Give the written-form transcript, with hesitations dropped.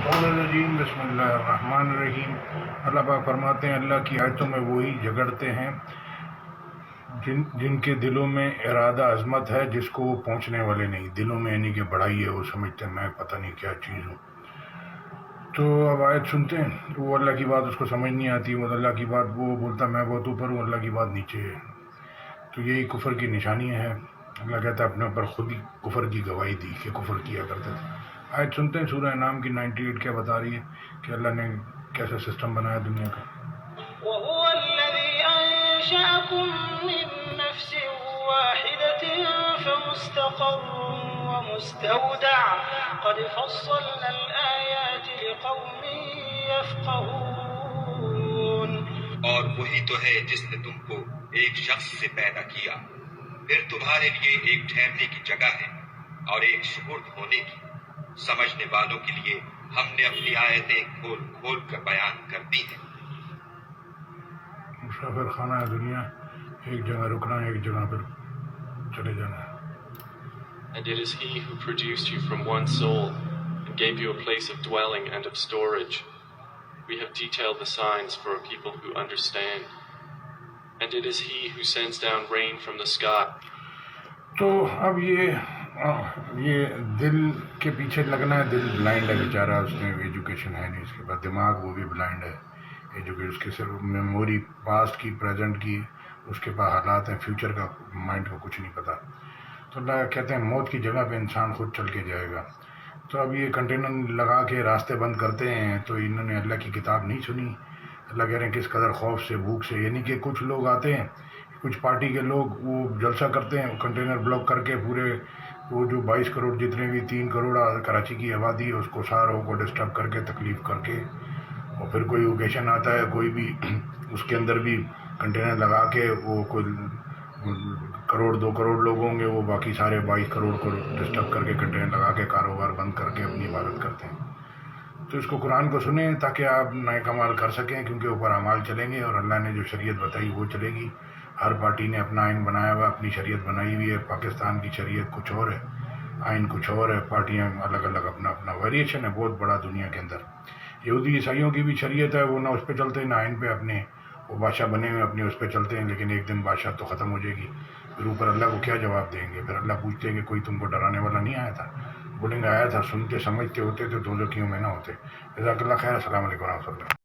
الرجیم بسم اللہ الرحمن الرحیم۔ اللہ پاک فرماتے ہیں اللہ کی آیتوں میں وہی جھگڑتے ہیں جن کے دلوں میں ارادہ عظمت ہے جس کو وہ پہنچنے والے نہیں، دلوں میں یعنی کہ بڑائی ہے، وہ سمجھتے ہیں میں پتہ نہیں کیا چیز ہوں۔ تو اب آیت سنتے ہیں، وہ اللہ کی بات اس کو سمجھ نہیں آتی، وہ اللہ کی بات وہ بولتا میں بہت اوپر ہوں، اللہ کی بات نیچے ہے۔ تو یہی کفر کی نشانی ہے۔ اللہ کہتا ہے اپنے اوپر خود ہی کفر کی گواہی دی کہ کفر کیا کرتے تھے۔ آیت سنتے ہیں، سورہ انعام کی 98 کیا بتا رہی ہے کہ اللہ نے کیسا سسٹم بنایا دنیا کا۔ وَهُوَ الَّذِي أَنشَأَكُم مِّن نَّفْسٍ وَاحِدَةٍ فَمُسْتَقَرٌّ وَمُسْتَوْدَعٌ قَدْ فَصَّلْنَا الْآيَاتِ لِقَوْمٍ يَفْقَهُونَ۔ اور وہی تو ہے جس نے تم کو ایک شخص سے پیدا کیا، پھر تمہارے لیے ایک ٹھہرنے کی جگہ ہے اور ایک سپرد ہونے کی، سمجھنے والوں کے لیے ہم نے اپنی آیتیں کھول کھول کر بیان کر دی ہیں۔ مسافر خانہ ہے دنیا، ایک جگہ رکنا ہے، ایک جگہ پر چلے جانا ہے۔ And it is He who produced you from one soul and gave you a place of dwelling and of storage. We have detailed the signs for a people who understand. And it is He who sends down rain from the sky. تو اب یہ دل کے پیچھے لگنا ہے، دل blind ہے بیچارہ، اس میں ایجوکیشن ہے نہیں، اس کے بعد دماغ وہ بھی بلائنڈ ہے، ایجوکیشن اس کے صرف میموری پاسٹ کی، پریزنٹ کی، اس کے بعد حالات ہیں، فیوچر کا مائنڈ کو کچھ نہیں پتہ۔ تو اللہ کہتے ہیں موت کی جگہ پہ انسان خود چل کے جائے گا۔ تو اب یہ کنٹینر لگا کے راستے بند کرتے ہیں، تو انہوں نے اللہ کی کتاب نہیں سنی۔ اللہ کہہ رہے ہیں کس قدر خوف سے، بھوک سے، یعنی کہ کچھ لوگ آتے ہیں، کچھ پارٹی کے لوگ وہ جلسہ کرتے ہیں، کنٹینر بلاک کر کے پورے وہ جو 22 کروڑ جتنے بھی 3 کروڑ کراچی کی آبادی ہے اس کو ساروں کو ڈسٹرب کر کے تکلیف کر کے، اور پھر کوئی اوکیشن آتا ہے کوئی بھی اس کے اندر بھی کنٹینر لگا کے وہ کوئی 1 کروڑ 2 کروڑ لوگ ہوں گے، وہ باقی سارے 22 کروڑ کو ڈسٹرب کر کے کنٹینر لگا کے کاروبار بند کر کے اپنی عبادت کرتے ہیں۔ تو اس کو قرآن کو سنیں تاکہ آپ نئے کمال کر سکیں، کیونکہ اوپر اعمال چلیں گے اور اللہ نے جو شریعت بتائی وہ چلے گی۔ ہر پارٹی نے اپنا آئین بنایا ہوا، اپنی شریعت بنائی ہوئی ہے۔ پاکستان کی شریعت کچھ اور ہے، آئین کچھ اور ہے، پارٹیاں الگ الگ اپنا اپنا ویریشن ہے بہت بڑا دنیا کے اندر۔ یہودی عیسائیوں کی بھی شریعت ہے، وہ نہ اس پہ چلتے ہیں نہ آئین پہ، اپنے وہ بادشاہ بنے ہوئے اپنے اس پہ چلتے ہیں، لیکن ایک دن بادشاہ تو ختم ہو جائے گی، پھر اوپر اللہ کو کیا جواب دیں گے؟ پھر اللہ پوچھتے ہیں کہ کوئی تم کو ڈرانے والا نہیں آیا تھا؟ بولیں گے آیا تھا، سنتے سمجھتے ہوتے تو دوزخیوں میں نہ ہوتے۔ جزاک اللہ خیر، السلام علیکم ورحمۃ اللہ۔